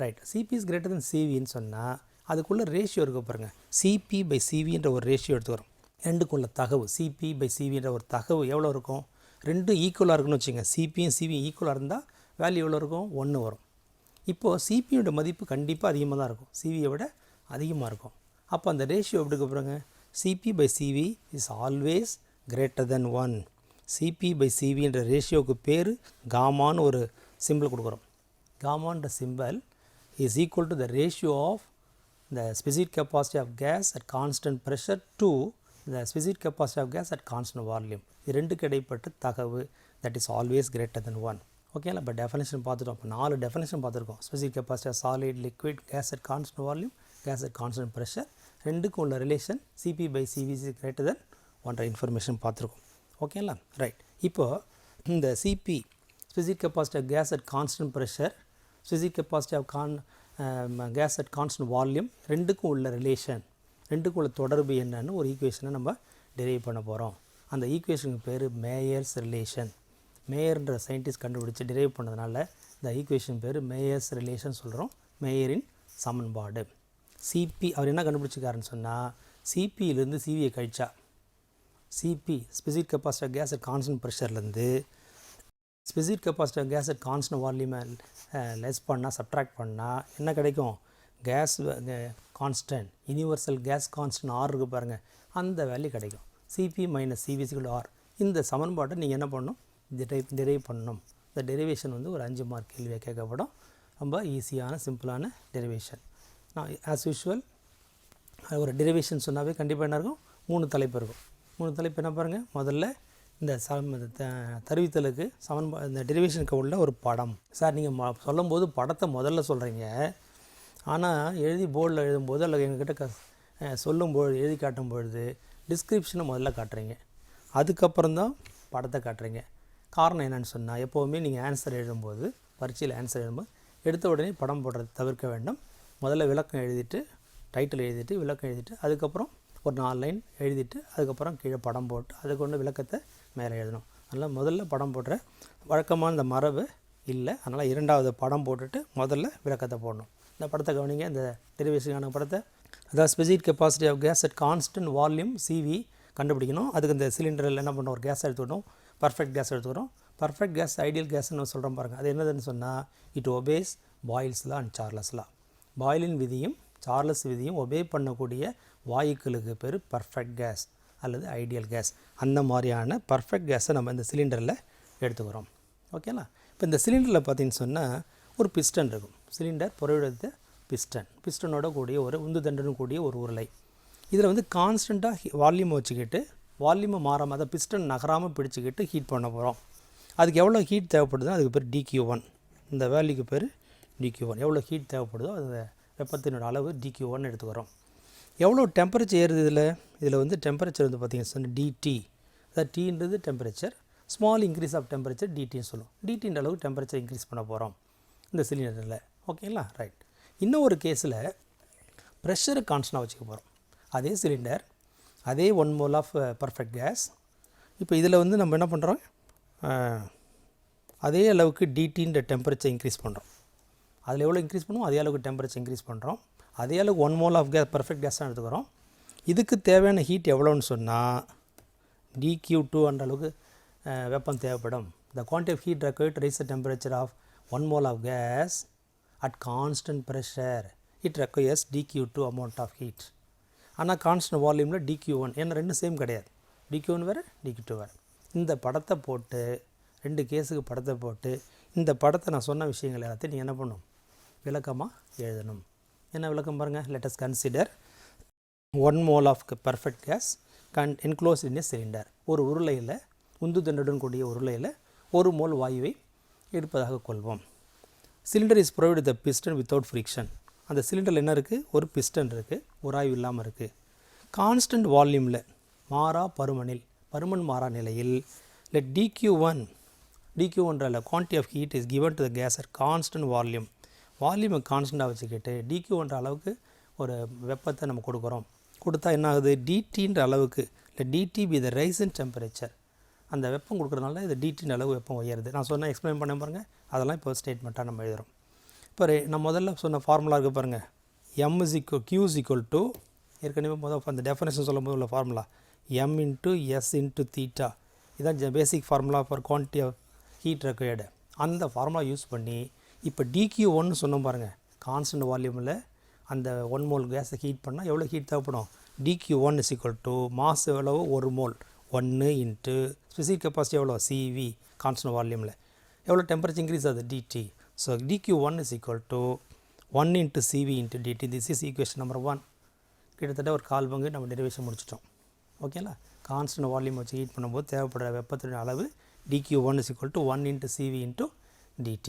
Right. CP is greater than சிவின்னு சொன்னால் அதுக்குள்ளே ரேஷியோ இருக்க பாருங்க. சிபி பை சிவின்ற ஒரு ரேஷியோ எடுத்துக்கிறோம். ரெண்டுக்குள்ள தகவு சிபி பை சிவின்ற ஒரு தகவு எவ்வளோ இருக்கும்? ரெண்டும் ஈக்குவலாக இருக்குன்னு வச்சுங்க. சிபியும் சிவியும் ஈக்குவலாக இருந்தால் வேல்யூ எவ்வளோ இருக்கும்? 1 வரும். இப்போது சிபியோட மதிப்பு கண்டிப்பாக அதிகமாக தான் இருக்கும், சிவியை விட அதிகமாக இருக்கும். அப்போ அந்த ரேஷியோ எப்படி போகிறாங்க? CP by CV is always greater than 1. CP by சிவின்ற ரேஷியோவுக்கு பேர் காமான்னு ஒரு சிம்பிள் கொடுக்குறோம். காமான்ற symbol is equal to the ratio of the specific capacity of gas at constant pressure to the specific capacity of gas at constant volume. இது ரெண்டுக்கு இடைப்பட்ட தகவு that is always greater than 1. ஓகேங்களா? இப்போ டெஃபினேஷன் பார்த்துட்டோம். இப்போ 4 டெஃபினேஷன் பார்த்துருக்கோம். Specific capacity of solid, liquid, gas at constant volume, gas at constant pressure, ரெண்டுக்கும் உள்ள relation CP by CV is greater than 1 information பார்த்துருக்கோம். ஓகேங்களா? ரைட். இப்போது இந்த CP specific capacity of gas at constant pressure, specific capacity of gas at constant volume, ரெண்டுக்கும் உள்ள ரிலேஷன், ரெண்டுக்கும் உள்ள தொடர்பு என்னன்னு ஒரு ஈக்குவேஷனை நம்ம டெரைவ் பண்ண போகிறோம். அந்த ஈக்குவேஷனுக்கு பேர் மேயர்ஸ் ரிலேஷன். மேயர்ன்ற சயின்டிஸ்ட் கண்டுபிடிச்சி டெரைவ் பண்ணதுனால இந்த ஈக்குவேஷன் பேர் மேயர்ஸ் ரிலேஷன் சொல்கிறோம். மேயரின் சமன்பாடு. சிபி அவர் என்ன கண்டுபிடிச்சிக்காருன்னு சொன்னால், சிபியிலேருந்து சிவியை கழிச்சா, CP specific capacity of gas at constant ப்ரெஷர்லேருந்து specific capacity of gas at constant வால்யூமை லெஸ் பண்ணால், சப்ட்ராக்ட் பண்ணால் என்ன கிடைக்கும்? Gas constant, universal gas constant R இருக்குது பாருங்கள், அந்த வேல்யூ கிடைக்கும். CP minus CV = R. இந்த சமன்பாட்டை நீங்கள் என்ன பண்ணணும்? டெரைவ் பண்ணணும். இந்த டெரிவேஷன் வந்து ஒரு 5 மார்க் கேள்வியாக கேட்கப்படும். ரொம்ப ஈஸியான சிம்பிளான டெரிவேஷன். நான் ஆஸ் யூஷுவல் ஒரு டெரிவேஷன் சொன்னாவே கண்டிப்பாக என்ன இருக்கும்? 3 தலைப்பு இருக்கும். 3 தலைப்பு என்ன பாருங்கள்? முதல்ல இந்த தருவித்தலுக்கு இந்த டெரிவேஷனுக்கு உள்ள ஒரு படம். சார் நீங்கள் சொல்லும்போது படத்தை முதல்ல சொல்கிறீங்க, ஆனால் எழுதி போர்டில் எழுதும்போது அல்லது எங்ககிட்ட சொல்லும்போது எழுதி காட்டும் பொழுது டிஸ்கிரிப்ஷனை முதல்ல காட்டுறீங்க, அதுக்கப்புறம் தான் படத்தை காட்டுறீங்க. காரணம் என்னென்னு சொன்னால், எப்போவுமே நீங்கள் ஆன்சர் எழுதும்போது, பரீட்சையில் ஆன்சர் எழுதும்போது எடுத்த உடனே படம் போடுறது தவிர்க்க வேண்டும். முதல்ல விளக்கம் எழுதிட்டு, டைட்டில் எழுதிட்டு, விளக்கம் எழுதிட்டு, அதுக்கப்புறம் ஒரு 4 லைன் எழுதிட்டு, அதுக்கப்புறம் கீழே படம் போட்டு அதுக்கு ஒன்று விளக்கத்தை மேலே எழுதணும். அதனால் முதல்ல படம் போடுற வழக்கமான இந்த மரபு இல்லை. அதனால் 2வது படம் போட்டுட்டு முதல்ல விளக்கத்தை போடணும். இந்த படத்தை கவனிங்க, இந்த டெரிவேஷனுக்கான படத்தை. அதாவது specific capacity of gas at constant volume CV கண்டுபிடிக்கணும். அதுக்கு இந்த சிலிண்டரில் என்ன பண்ணணும்? ஒரு கேஸ் எடுத்துக்கணும், பர்ஃபெக்ட் கேஸ் எடுத்துக்கிறோம். பர்ஃபெக்ட் கேஸ், ஐடியல் கேஸ்ன்னு சொல்கிறோம் பாருங்கள். அது என்னதுன்னு சொன்னால், it obeys Boyle's law and Charles law. பாயிலின் விதியும் சார்லஸ் விதியும் ஒபே பண்ணக்கூடிய வாயுக்களுக்கு பேர் பர்ஃபெக்ட் கேஸ் அல்லது ஐடியல் கேஸ். அந்த மாதிரியான பர்ஃபெக்ட் கேஸை நம்ம இந்த சிலிண்டரில் எடுத்துக்கிறோம். ஓகேங்களா? இப்போ இந்த சிலிண்டரில் பார்த்திங்கன்னு சொன்னால் ஒரு பிஸ்டன் இருக்கும். சிலிண்டர் புறவிடத்த பிஸ்டனோட கூடிய ஒரு உந்துதண்டுடன் கூடிய ஒரு உருளை. இதில் வந்து கான்ஸ்டண்ட்டாக வால்யூமை வச்சுக்கிட்டு, வால்யூமை மாறாமல், அதை பிஸ்டன் நகராமல் பிடிச்சிக்கிட்டு ஹீட் பண்ண போகிறோம். அதுக்கு எவ்வளோ ஹீட் தேவைப்படுதுன்னா அதுக்கு பேர் DQ1. இந்த வேல்யூக்கு பேர் DQ1. எவ்வளோ ஹீட் தேவைப்படுதோ அது வெப்பத்தினோட அளவு DQ1 எடுத்துக்கிறோம். எவ்வளோ டெம்பரேச்சர் ஏறுது இதில் வந்து டெம்பரேச்சர் வந்து பார்த்திங்கன்னா சொன்னால் DT. அதாவது டீன்றது temperature, small increase of temperature DTன்னு சொல்லுவோம். DTன்ற அளவுக்கு டெம்பரேச்சர் இன்க்ரீஸ் பண்ண போகிறோம் இந்த சிலிண்டரில். ஓகேங்களா? ரைட். இன்னும் ஒரு கேஸில் ப்ரெஷரை கான்ஸ்டன்டாக வச்சுக்க போகிறோம். அதே சிலிண்டர், அதே 1 mole ஆஃப் பர்ஃபெக்ட் கேஸ். இப்போ இதில் வந்து நம்ம என்ன பண்ணுறோம்? அதே அளவுக்கு DTன்ற டெம்பரேச்சர் இன்க்ரீஸ் பண்ணுறோம். அதில் எவ்வளோ இன்க்ரீஸ் பண்ணுவோம் அதே அளவுக்கு டெம்பரேச்சர் இன்க்ரீஸ் பண்ணுறோம். அதே அளவுக்கு 1 mole of gas, perfect gas தான் எடுத்துக்கிறோம். இதுக்கு தேவையான ஹீட் எவ்வளோன்னு சொன்னால் DQ2 என்ற அளவுக்கு வெப்பம் தேவைப்படும். The quantity of heat required to raise the temperature of 1 mole of gas at constant pressure, it requires DQ2 amount of heat. ஆனால் கான்ஸ்டன்ட் வால்யூமில் DQ1, ஏன்னா ரெண்டும் சேம் கிடையாது. DQ1 வேறு, DQ2 வேறு. இந்த படத்தை போட்டு, 2 கேஸுக்கு படத்தை போட்டு, இந்த படத்தை நான் சொன்ன விஷயங்கள் எல்லாத்தையும் நீங்கள் என்ன பண்ணணும்? விளக்கமாக எழுதணும். என்ன விளக்கம் பாருங்கள்? let us consider 1 mole of perfect gas enclosed in a cylinder. ஒரு உருளையில், உந்துதண்டுடன் கூடிய உருளையில் 1 mole வாயுவை இருப்பதாக கொள்வோம். Cylinder is provided the piston without friction. அந்த சிலிண்டரில் என்ன இருக்குது? ஒரு பிஸ்டன் இருக்குது, உராய்வு இல்லாமல் இருக்குது. கான்ஸ்டன்ட் வால்யூமில், மாறா பருமன் மாறா நிலையில் let DQ1 quantity of heat is given to the gas at constant வால்யூமை கான்ஸ்டண்ட்டாக வச்சுக்கிட்டு DQ1 அளவுக்கு ஒரு வெப்பத்தை நம்ம கொடுக்குறோம். கொடுத்தா என்ன ஆகுது, டிடின்ற அளவுக்கு இல்லை DT be the rise in temperature, அந்த வெப்பம் கொடுக்குறதுனால இது டிடின்ற அளவு வெப்பம் உயருது. நான் சொன்ன எக்ஸ்பிளைன் பண்ண பாருங்கள், அதெல்லாம் இப்போ ஸ்டேட்மெண்ட்டாக நம்ம எழுதுகிறோம். இப்போ நான் முதல்ல சொன்ன ஃபார்முலா இருக்குது பாருங்கள், M is equal Q is equal to, ஏற்கனவே முதல் அந்த டெஃபினேஷன் சொல்லும் போது உள்ள formula M into S into theta, இதுதான் basic formula for quantity of heat required. அந்த ஃபார்முலா யூஸ் பண்ணி இப்போ DQ1 சொன்னோம் பாருங்கள், கான்ஸ்டன்ட் வால்யூமில் அந்த 1 மோல் கேஸை ஹீட் பண்ணால் எவ்வளோ ஹீட் தேவைப்படும், DQ1 is equal to mass எவ்வளவு 1 மோல் 1 இன்ட்டு ஸ்பெசிஃபிக் கெப்பாசிட்டி எவ்வளோ CV கான்ஸ்டன்ட் வால்யூமில் எவ்வளோ டெம்பரேச்சர் இன்க்ரீஸ் ஆகுது DT. So DQ1 is equal to 1 into CV into DT. This is equation number 1. கிட்டத்தட்ட ஒரு கால் பங்கு நம்ம டெரிவேஷன் முடிச்சிட்டோம். ஓகேங்களா, கான்ஸ்டன்ட் வால்யூம் வச்சு ஹீட் பண்ணும்போது தேவைப்படுற வெப்பத்தின் அளவு DQ1 is equal to 1 into CV into DT.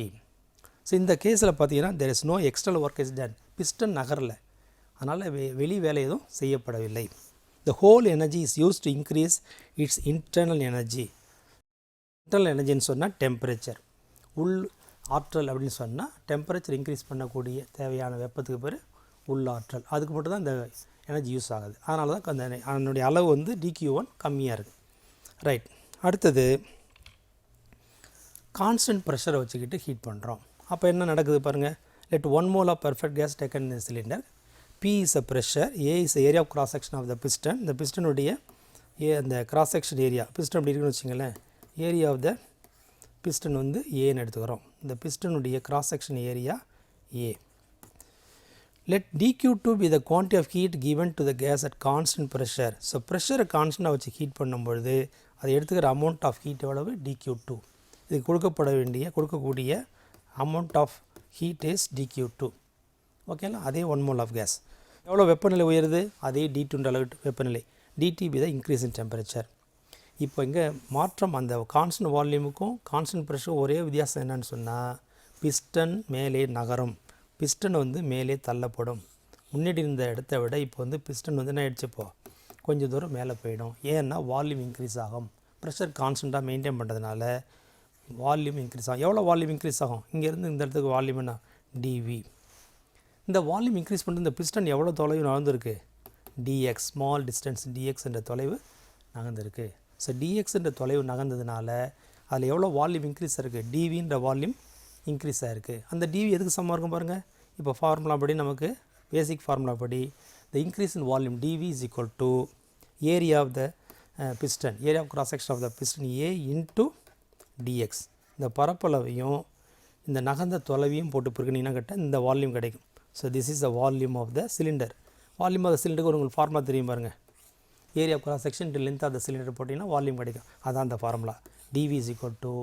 So இந்த கேஸில் பார்த்தீங்கன்னா there is no external work is done, piston நகரில், அதனால் வெளி வேலை எதுவும் செய்யப்படவில்லை. The whole energy is used to increase its internal energy. Internal எனர்ஜின்னு சொன்னால் டெம்பரேச்சர், உள் ஆற்றல் அப்படின்னு சொன்னால் டெம்பரேச்சர் இன்க்ரீஸ் பண்ணக்கூடிய தேவையான வெப்பத்துக்கு பேர் உள் ஆற்றல், அதுக்கு மட்டும் தான் இந்த எனர்ஜி யூஸ் ஆகுது. அதனால தான் அந்த அதனுடைய அளவு வந்து DQ1 கம்மியாக இருக்குது. ரைட், அடுத்தது கான்ஸ்டன்ட் ப்ரெஷரை வச்சுக்கிட்டு ஹீட் பண்ணுறோம். அப்போ என்ன நடக்குது பாருங்கள், let 1 mole of perfect gas taken in the cylinder, P is a pressure, A is the area of cross section of the piston. இந்த பிஸ்டனுடைய அந்த கிராஸ் செக்ஷன் ஏரியா, பிஸ்டன் அப்படி இருக்குன்னு வச்சுங்களேன், ஏரியா ஆஃப் த பிஸ்டன் வந்து ஏன்னு எடுத்துக்கிறோம். இந்த பிஸ்டனுடைய cross section area A. Let DQ2 be the quantity of heat given to the gas at constant pressure. So ப்ரெஷரை கான்ஸ்டண்ட்டாக வச்சு ஹீட் பண்ணும்பொழுது அதை எடுத்துக்கிற அமௌண்ட் ஆஃப் ஹீட் எவ்வளவு DQ2. இது கொடுக்கக்கூடிய amount of heat is DQ2. ஓகேங்களா, அதே 1 mole ஆஃப் கேஸ். எவ்வளோ வெப்பநிலை உயருது, அதே D2 அளவு வெப்பநிலை, DTB தான் இன்க்ரீஸ் இன் டெம்பரேச்சர். இப்போ இங்கே மாற்றம் அந்த கான்ஸ்டன்ட் வால்யூமுக்கும் கான்ஸ்டன்ட் ப்ரெஷரும் ஒரே வித்தியாசம் என்னன்னு சொன்னால், பிஸ்டன் மேலே நகரும், பிஸ்டன் வந்து மேலே தள்ளப்படும். முன்னாடி இருந்த இடத்த விட இப்போ வந்து பிஸ்டன் வந்து என்ன ஆகிடுச்சுப்போ கொஞ்சம் தூரம் மேலே போயிடும். ஏன்னா வால்யூம் இன்க்ரீஸ் ஆகும், ப்ரெஷர் கான்ஸ்டண்ட்டாக மெயின்டைன் பண்ணுறதுனால வால்யூம் இன்க்ரீஸ் ஆகும். எவ்வளோ வால்யூம் இன்க்ரீஸ் ஆகும், இங்கேருந்து இந்த இடத்துக்கு வால்யூம் என்ன DV. இந்த வால்யூம் இன்க்ரீஸ் பண்ணிட்டு இந்த பிஸ்டன் எவ்வளோ தொலைவு நகர்ந்துருக்கு, DX, ஸ்மால் டிஸ்டன்ஸ் DX என்ற தொலைவு நகர்ந்துருக்கு. ஸோ DX என்ற தொலைவு நகர்ந்ததுனால அதில் எவ்வளோ வால்யூம் இன்க்ரீஸ் ஆகிருக்கு, DVன்ற வால்யூம் இன்க்ரீஸ் ஆகிருக்கு. அந்த DV எதுக்கு சமமாக இருக்கும் பாருங்கள், இப்போ ஃபார்முலா படி நமக்கு பேசிக் ஃபார்முலா படி the increase in volume DV is equal to area of the piston, area of cross section of the piston A into DX. இந்த பரப்பளவையும் இந்த நகர்ந்த தொலைவையும் போட்டு பிரிக்கணிங்கன்னா கிட்ட இந்த வால்யூம் கிடைக்கும். So this is the volume of the cylinder. Volume of the சிலிண்டருக்கு உங்களுக்கு ஃபார்முலா தெரியும் பாருங்கள், area of cross section length of the cylinder போட்டிங்கன்னா வால்யூம் கிடைக்கும். அதான் அந்த formula, DV is equal to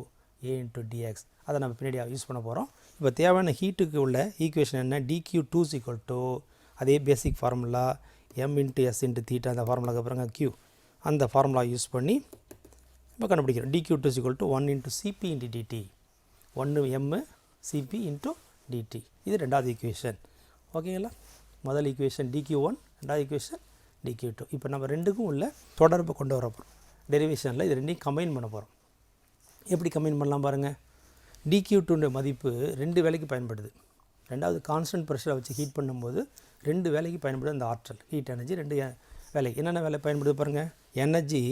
A into DX. அதை நம்ம பின்னாடி யூஸ் பண்ண போகிறோம். இப்போ தேவையான ஹீட்டுக்கு உள்ள ஈக்குவேஷன் என்ன, DQ2 is equal to அதே பேசிக் formula M into S into theta, அந்த ஃபார்முலாக்கு அப்புறங்க Q, அந்த ஃபார்முலா யூஸ் பண்ணி இப்போ கண்டுபிடிக்கிறோம். DQ2 is equal to 1 into CP into DT, 1 M CP into DT. இது ரெண்டாவது ஈக்குவேஷன். ஓகேங்களா, முதல் ஈக்குவேஷன் DQ1, ரெண்டாவது ஈக்குவேஷன் DQ2. இப்போ நம்ம ரெண்டுக்கும் உள்ள தொடர்பை கொண்டு வர போகிறோம். டெரிவேஷனில் இது ரெண்டையும் கம்பைன் பண்ண போகிறோம். எப்படி கம்பைன் பண்ணலாம் பாருங்கள், DQ2 மதிப்பு 2 வேலைக்கு பயன்படுது. ரெண்டாவது கான்ஸ்டன்ட் ப்ரெஷரை வச்சு ஹீட் பண்ணும்போது 2 வேலைக்கு பயன்படுது அந்த ஆற்றல், ஹீட் எனர்ஜி 2 வேலைக்கு. என்னென்ன வேலை பயன்படுது பாருங்கள், energy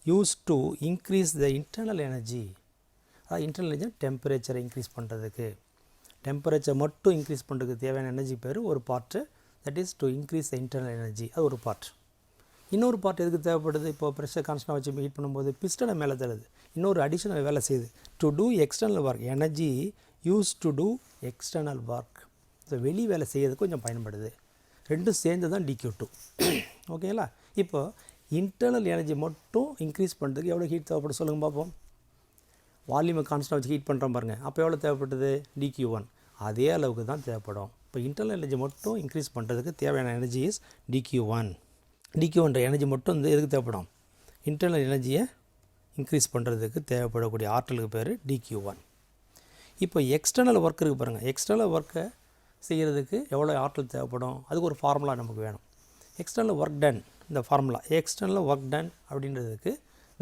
use to increase the internal energy, அதாவது இன்டர்னல் எனர்ஜி டெம்பரேச்சரை இன்க்ரீஸ் பண்ணுறதுக்கு, டெம்பரேச்சர் மட்டும் இன்க்ரீஸ் பண்ணுறதுக்கு தேவையான எனர்ஜி பேர் ஒரு part, that is to increase the internal energy, அது ஒரு பார்ட். இன்னொரு பார்ட் எதுக்கு தேவைப்படுது, இப்போ ப்ரெஷர் கான்ஸ்டன்ட் வச்சு ஹீட் பண்ணும்போது பிஸ்டனை மேலே தருது, இன்னொரு அடிஷனல் வேலை செய்யுது, to do external work, energy use to do external work. So வெளி வேலை செய்யறதுக்கு கொஞ்சம் பயன்படுது. ரெண்டும் சேர்ந்து தான் DQ2. ஓகேங்களா, இப்போ இன்டர்னல் எனர்ஜி மட்டும் இன்க்ரீஸ் பண்ணுறதுக்கு எவ்வளோ ஹீட் தேவைப்படும் சொல்லுங்கள் பார்ப்போம். வால்யூமை கான்ஸ்டன்ட் வச்சு ஹீட் பண்ணுறோம் பாருங்கள், அப்போ எவ்வளோ தேவைப்பட்டது DQ1, அதே அளவுக்கு தான் தேவைப்படும். இப்போ இன்டர்னல் எனர்ஜி மட்டும் இன்க்ரீஸ் பண்ணுறதுக்கு தேவையான energy is DQ1. DQ1 energy மட்டும் வந்து எதுக்கு தேவைப்படும், இன்டர்னல் எனர்ஜியை இன்க்ரீஸ் பண்ணுறதுக்கு தேவைப்படக்கூடிய ஆற்றலுக்கு பேர் DQ1. இப்போ எக்ஸ்டர்னல் ஒர்க் இருக்குது பாருங்கள், எக்ஸ்டர்னல் ஒர்க்கை செய்கிறதுக்கு எவ்வளோ ஆற்றல் தேவைப்படும், அதுக்கு ஒரு ஃபார்முலா நமக்கு வேணும். எக்ஸ்டர்னல் ஒர்க் டன், இந்த ஃபார்முலா எக்ஸ்டர்னல் ஒர்க் டன் அப்படின்றதுக்கு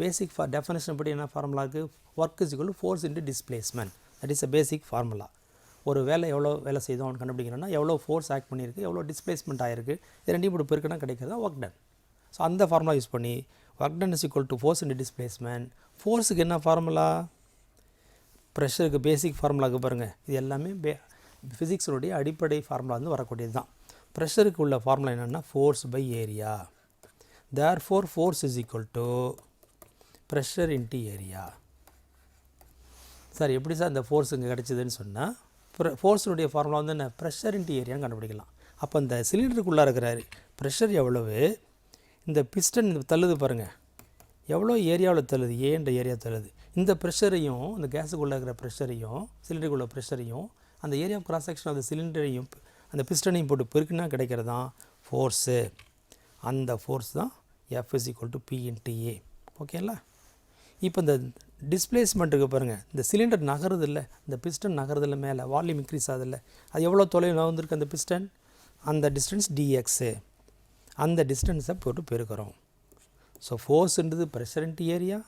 பேசிக் டெஃபினேஷன் படி என்ன ஃபார்முலா இருக்குது, work is equal to force into displacement, that is a basic formula. ஒரு வேலை எவ்வளோ வேலை செய்தோம் கண்டுபிடிக்கணும்னா எவ்வளோ ஃபோர்ஸ் ஆக்ட் பண்ணியிருக்கு, எவ்வளோ டிஸ்பிளேஸ்மெண்ட் ஆகிருக்கு, இது ரெண்டையும் இப்படி பெருக்கினா கிடைக்கிறதா ஒர்க் டன். ஸோ அந்த ஃபார்முலா யூஸ் பண்ணி work done is equal to force into displacement. ஃபோர்ஸுக்கு என்ன ஃபார்முலா? ப்ரெஷருக்கு பேசிக் ஃபார்முலாவுக்கு பாருங்கள், இது எல்லாமே ஃபிசிக்ஸுடைய அடிப்படை ஃபார்முலா வந்து வரக்கூடியது தான். ப்ரெஷருக்கு உள்ள ஃபார்முலா என்னென்னா force by area. Therefore force is equal to pressure into area. Sir எப்படி சார் இந்த ஃபோர்ஸ் இங்கே கிடச்சிதுன்னு சொன்னால், ஃபோர்ஸினுடைய ஃபார்முலா வந்து என்ன? ப்ரெஷர் இன்ட்டு ஏரியான்னு கண்டுபிடிக்கலாம். அப்போ இந்த சிலிண்டருக்குள்ளே இருக்கிறாரு ப்ரெஷர் எவ்வளவு, இந்த பிஸ்டன் தள்ளுது பாருங்கள், எவ்வளோ ஏரியாவில் தள்ளுது, ஏன்ற ஏரியா தள்ளுது. இந்த ப்ரெஷரையும் இந்த கேஸுக்குள்ளே இருக்கிற ப்ரெஷரையும் சிலிண்டருக்குள்ள ப்ரெஷரையும் அந்த ஏரியா கிராஸ் செக்ஷன் அந்த சிலிண்டரையும் அந்த பிஸ்டனையும் போட்டு பெருக்குனா கிடைக்கிறது தான் ஃபோர்ஸு. அந்த ஃபோர்ஸ் தான் F is equal to P into A. ஓகேங்களா? இப்போ இந்த டிஸ்பிளேஸ்மெண்ட்டுக்கு பாருங்கள், இந்த சிலிண்டர் நகருது இல்லை, இந்த பிஸ்டன் நகருது இல்லை, மேலே வால்யூம் இன்க்ரீஸ் ஆகுதில்ல, அது எவ்வளோ தொலைவில் வந்திருக்கு அந்த பிஸ்டன், அந்த டிஸ்டன்ஸ் dx. அந்த டிஸ்டன்ஸை போட்டு பெருக்கிறோம். ஸோ ஃபோர்ஸுன்றது ப்ரெஷர் இன்ட்டு ஏரியா,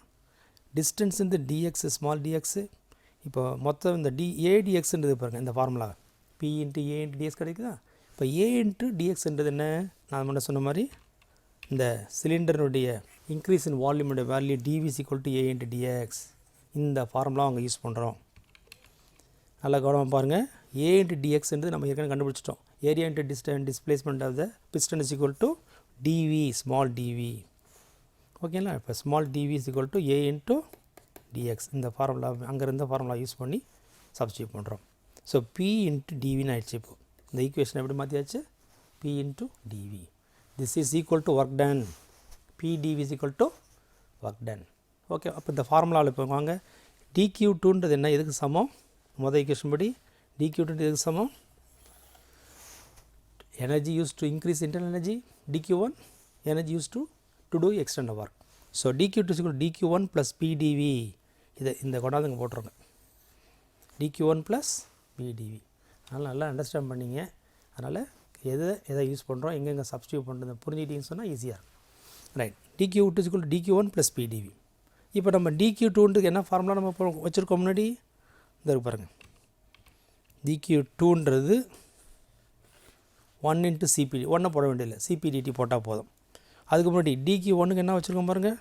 டிஸ்டன்ஸுன்றது dx ஸ்மால் dx. இப்போ மொத்தம் இந்த ADXன்றது பாருங்கள், இந்த formula P into A into dx கிடைக்குதா? இப்போ A இன்ட்டு dxன்றது என்ன? நான் முன்ன சொன்ன மாதிரி இந்த சிலிண்டருடைய இன்க்ரீஸ் இன் வால்யூமுடைய value dV is equal to A into dx. இந்த ஃபார்முலா அவங்க யூஸ் பண்ணுறோம். நல்லா கவனமாக பாருங்கள். A இன்ட்டு dxன்றது நம்ம ஏற்கனவே கண்டுபிடிச்சிட்டோம். Area into displacement of the piston is equal to dV small dV. ஓகேங்களா? இப்போ small dV is equal to A into dx. இந்த ஃபார்முலா அங்கே இருந்த ஃபார்முலா யூஸ் பண்ணி சப்ஸ்டியூட் பண்ணுறோம். ஸோ P இன்ட்டு dVன்னு ஆயிடுச்சு. இப்போ இந்த ஈக்குவேஷன் எப்படி மாற்றியாச்சு? P into dV. This is equal to work done. P dV is equal to work done. Okay, அப்போ இந்த ஃபார்முலாவில் இப்போ வாங்க, dQ2ன்றது என்ன, எதுக்கு சமம்? மொதல் ஈக்குவேஷன் படி dQ2 எதுக்கு சமம்? Energy use to increase internal energy, dQ1 energy use to do external work. So dQ2 is equal to dQ1 plus P dV. இதை இந்த கொண்டாந்துங்க போட்டுருங்க, dQ1 plus P dV. அதனால் நல்லா அண்டர்ஸ்டாண்ட் பண்ணிங்க. அதனால் எதை யூஸ் பண்ணுறோம், எங்கெங்கே சப்ஸ்டியூட் பண்ணுறது புரிஞ்சுக்கிட்டீங்கன்னு சொன்னால் ஈஸியாக இருக்கும். Right, dQ2 is equal to dQ1 plus P dV. இப்போ நம்ம dQ2ன்றதுக்கு என்ன ஃபார்முலா நம்ம வச்சுருக்கோம் முன்னாடி? இந்த பாருங்கள், dQ2ன்றது 1 into CP, 1 போட வேண்டியதில்லை, CPdt போட்டால் போதும். அதுக்கு முன்னாடி dQ1க்கு என்ன வச்சுருக்கோம் பாருங்கள்,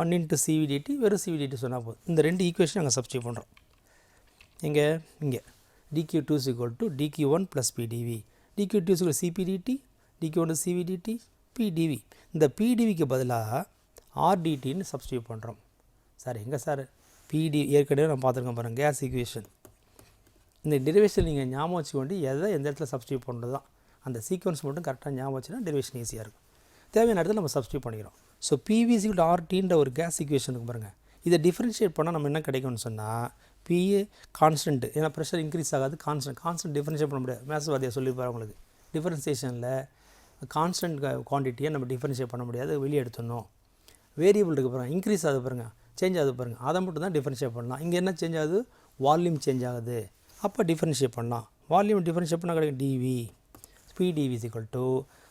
1 into CVdt, வெறும் CVdt சொன்னால் போதும். இந்த ரெண்டு ஈக்குவேஷன் நாங்கள் சப்ஸ்டியூட் பண்ணுறோம். இங்கே dQ2 is equal to dQ1 plus P dV. dQ2 is equal to CPdt, dQ1 is CVdt, P dV. இந்த P dVக்கு பதிலாக RDTன்னு சப்ஸ்டியூட் பண்ணுறோம். சார் எங்கே சார் PD ஏற்கனவே நான் பார்த்துருக்கேன் பாருங்கள், கேஸ் ஈக்குவேஷன். இந்த டெரிவேஷன் நீங்கள் ஞாபகம் வச்சுக்கொண்டு எதை எந்த இடத்துல சப்ஸ்டியூட் பண்ணுறது தான். அந்த சீக்வன்ஸ் மட்டும் கரெக்டாக ஞாபகம் வச்சுன்னா டெரிவேஷன் ஈஸியாக இருக்கும். தேவையான இடத்துல நம்ம சப்ஸ்டியூட் பண்ணிக்கிறோம். So PV is equal to RTன்ற ஒரு கேஸ் ஈக்குவேஷனுக்கு பாருங்கள், இதை டிஃப்ரென்ஷியேட் பண்ணால் நம்ம என்ன கிடைக்கும்னு சொன்னால், PA கான்ஸ்டன்ட், ஏன்னா ப்ரெஷர் இன்க்ரீஸ் ஆகாது, கான்ஸ்டன்ட் டிஃப்ரென்ஷியேட் பண்ண முடியாது. மேத்ஸ் வாத்தியார் சொல்லியிருப்பார் உங்களுக்கு, டிஃப்ரென்சியேஷனில் கான்ஸ்டன்ட் குவான்டிட்டியை நம்ம டிஃப்ரென்ஷியேட் பண்ண முடியாது, வெளியே எடுத்துடணும். வேரியபிள் இருக்குது பாருங்கள், இன்க்ரீஸ் ஆகுது பாருங்கள், சேஞ்ச் ஆகுது பாருங்கள், அதை மட்டும் தான் டிஃப்ரென்ஷியேட் பண்ணலாம். இங்கே என்ன சேஞ்ச் ஆகுது? வால்யூம் சேஞ்ச் ஆகுது, அப்போ டிஃப்ரென்ஷியேட் பண்ணலாம். வால்யூம் டிஃப்ரென்ஷியேட் பண்ணால் கிடைக்கும் dV. P dV is equal to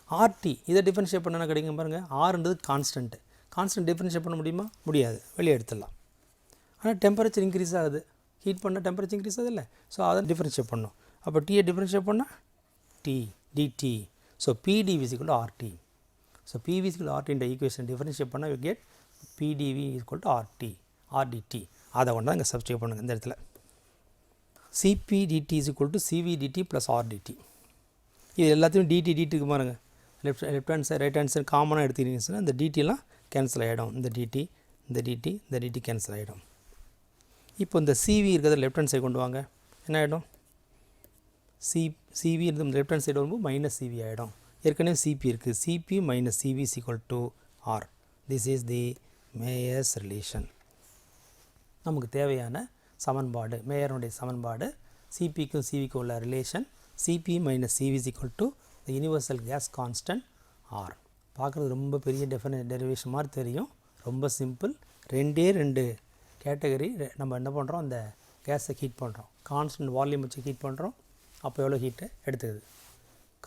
RT. இதை டிஃப்ரென்ஷியேட் பண்ணால் கிடைக்கும் பாருங்கள், Rன்றது கான்ஸ்டன்ட் டிஃப்ரென்ஷியேட் பண்ண முடியுமா? முடியாது, வெளியே எடுத்துடலாம். ஆனால் டெம்பரேச்சர் இன்க்ரீஸ் ஆகுது, ஹீட் பண்ணால் டெம்பரேச்சர் இன்க்ரீஸ் ஆகுது இல்லை, ஸோ அதை டிஃப்ரென்ஷியேட் பண்ணணும். அப்போ Tயை டிஃப்ரென்ஷியேட் பண்ணால் dt. So P dV is equal to RT. So PV is equal to RT இந்த ஈக்குவேஷன் டிஃப்ரென்ஷியேட் பண்ணால் you get P dV is equal to RDT. அதை கொண்டா இங்கே சப்ஸ்டியூட் பண்ணுங்கள். இந்த இடத்துல Cp dt is equal to Cv dt plus RDT. இது எல்லாத்தையும் dt பாருங்கள், left hand side right hand side காமனாக எடுத்துக்கிட்டீங்கன்னு சொன்னால் இந்த dtலாம் கேன்சல் ஆகிடும். இந்த dt கேன்சல் ஆகிடும். இப்போ இந்த CV இருக்கிறத லெஃப்ட் ஹேண்ட் சைடு கொண்டு வாங்க, என்ன ஆகிடும்? CV இருந்து லெஃப்ட் ஹேண்ட் சைடு வரும்போது மைனஸ் CV ஆகிடும். ஏற்கனவே CP இருக்குது, CP minus CV is equal to R. This is the Mayer's relation. நமக்கு தேவையான சமன்பாடு, மேயருடைய சமன்பாடு, CPக்கும் CVக்கும் உள்ள relation, CP minus CV is equal to the universal gas constant R. பார்க்குறது ரொம்ப பெரிய டெரிவேஷன் மாதிரி தெரியும், ரொம்ப சிம்பிள். ரெண்டு கேட்டகரி நம்ம என்ன பண்ணுறோம், அந்த கேஸை ஹீட் பண்ணுறோம். கான்ஸ்டன்ட் வால்யூம் வச்சு ஹீட் பண்ணுறோம், அப்போ எவ்வளோ ஹீட்டை எடுத்துக்குது.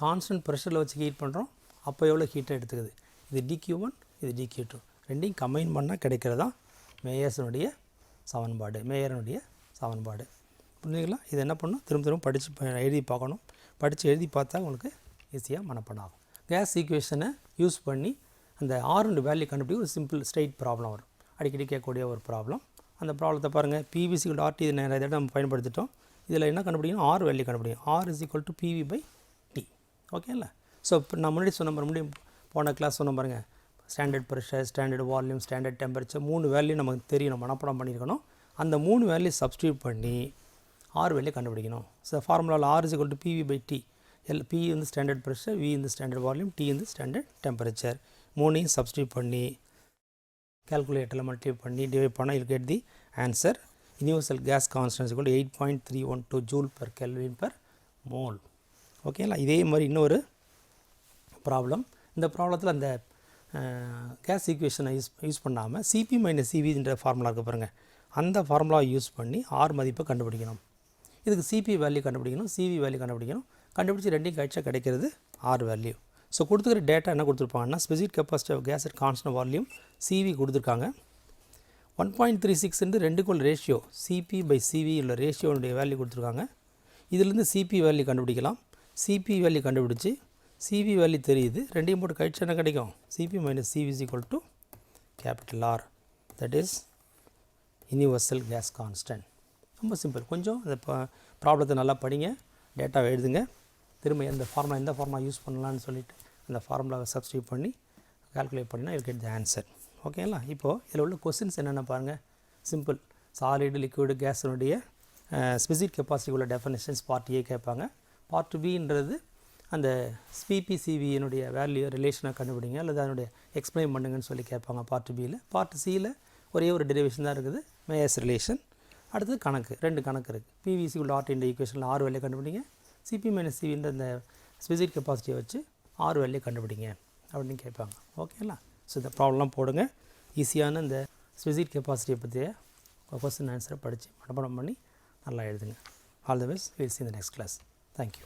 கான்ஸ்டன்ட் ப்ரெஷரில் வச்சு ஹீட் பண்ணுறோம், அப்போ எவ்வளோ ஹீட்டை எடுத்துக்குது. இது dQ1, இது dQ2, ரெண்டையும் கம்பைன் பண்ணால் கிடைக்கிறதா மேயர்னுடைய சமன்பாடு. புரிஞ்சுங்களா? இது என்ன பண்ணணும், திரும்ப படித்து எழுதி பார்க்கணும். படித்து எழுதி பார்த்தா உங்களுக்கு ஈஸியாக மனப்பாடம் ஆகும். கேஸ் ஈக்குவேஷனை யூஸ் பண்ணி அந்த ஆரோட வேல்யூ கண்டுபிடி ஒரு சிம்பிள் ஸ்ட்ரெயிட் ப்ராப்ளம் வரும். அடிக்கடி கேட்கக்கூடிய ஒரு ப்ராப்ளம். அந்த ப்ராப்ளத்தை பாருங்கள், PV = RT இது நிறைய தடவை நம்ம பயன்படுத்திட்டோம். இதில் என்ன கண்டுபிடிக்கணும், R வேல்யூ கண்டுபிடிக்கணும். R = PV/T. ஓகேங்களா? ஸோ இப்போ நான் முன்னாடி சொன்ன மறுபடியும் போன கிளாஸ் சொன்ன பாருங்கள், standard pressure, standard volume, standard temperature 3 value நமக்கு தெரியணும், மனப்பாடம் பண்ணியிருக்கணும். அந்த 3 வேல்யூ சப்ஸ்டியூட் பண்ணி R வேல்யூ கண்டுபிடிக்கணும். ஸோ ஃபார்முலாவில் R = PV/T. P வந்து ஸ்டாண்டர்ட் ப்ரெஷர், V வந்து ஸ்டாண்டர்ட் வால்யூம், T வந்து ஸ்டாண்டர்ட் டெம்பரேச்சர். 3ஐயும் சப்ஸ்டியூட் பண்ணி கால்குலேட்டரில் மல்டிப்ளை பண்ணி டிவைட் பண்ணால் you get the answer. Universal gas constant = 8.312 Joule/Kelvin/mole. ஓகேங்களா? இதே மாதிரி இன்னொரு ப்ராப்ளம். இந்த ப்ராப்ளத்தில் அந்த கேஸ் ஈக்குவேஷனை யூஸ் பண்ணாமல் CP - CVன்ற ஃபார்முலா இருக்குது பாருங்கள், அந்த ஃபார்முலாவை யூஸ் பண்ணி R மதிப்பை கண்டுபிடிக்கணும். இதுக்கு CP வேல்யூ கண்டுபிடிக்கணும், CV வேல்யூ கண்டுபிடிக்கணும். கண்டுபிடிச்சி ரெண்டையும் கழிச்சா கிடைக்கிறது R வேல்யூ. ஸோ கொடுத்துக்கிற டேட்டா என்ன கொடுத்துருப்பாங்கன்னா, specific capacity of gas at constant volume CV கொடுத்துருக்காங்க. 1.36 2 ரேஷியோ CP/CV உள்ள ரேஷியோனுடைய வேல்யூ கொடுத்துருக்காங்க. இதிலேருந்து CP வேல்யூ கண்டுபிடிக்கலாம். CP வேல்யூ கண்டுபிடிச்சி CV வேல்யூ தெரியுது, ரெண்டையும் போட்டு கழிச்சா என்ன கிடைக்கும், CP - CV = R, that is universal gas constant. ரொம்ப சிம்பிள். கொஞ்சம் அந்த ப்ராப்ளத்தை நல்லா படிங்க, டேட்டாவை எழுதுங்க, திரும்ப எந்த ஃபார்முலா யூஸ் பண்ணலான்னு சொல்லிவிட்டு அந்த ஃபார்முலாவை சப்ஸ்டியூட் பண்ணி கால்குலேட் பண்ணினா யூ கெட் தி ஆன்சர். ஓகேங்களா? இப்போது இதில் உள்ள கொஸ்டின்ஸ் என்னென்ன பாருங்கள். சிம்பிள். சாலிடு, லிக்விடு, கேஸினுடைய ஸ்பெசிஃபிக் கெப்பாசிட்டி உள்ள டெஃபினேஷன்ஸ் பார்ட் A கேட்பாங்க. பார்ட் Bன்றது அந்த PPCVனுடைய வேல்யூ ரிலேஷனை கண்டுபிடிங்க அல்லது அதனுடைய எக்ஸ்பிளைன் பண்ணுங்கன்னு சொல்லி கேட்பாங்க பார்ட் Bயில். பார்ட் Cயில் ஒரே ஒரு டெரிவேஷன் தான் இருக்குது, மேயர்ஸ் ரிலேஷன். அடுத்து கணக்கு, 2 கணக்கு இருக்குது. PV = RT இந்த ஈக்குவேஷனில் R வேல்யூ கண்டுபிடிங்க, CP - CVன்ற இந்த ஸ்பெசிஃபிக் கெப்பாசிட்டியை வச்சு R வேல்யூ கண்டுபிடிங்க அப்படின்னு கேட்பாங்க. ஓகேங்களா? ஸோ இந்த ப்ராப்ளம்லாம் போடுங்க. ஈஸியான இந்த ஸ்பெசிஃபிக் கெப்பாசிட்டியை பற்றிய கொஸ்டின் ஆன்சரை படித்து மனப்பாடம் பண்ணி நல்லா எழுதுங்க. All the best. Will see in the next class. Thank you.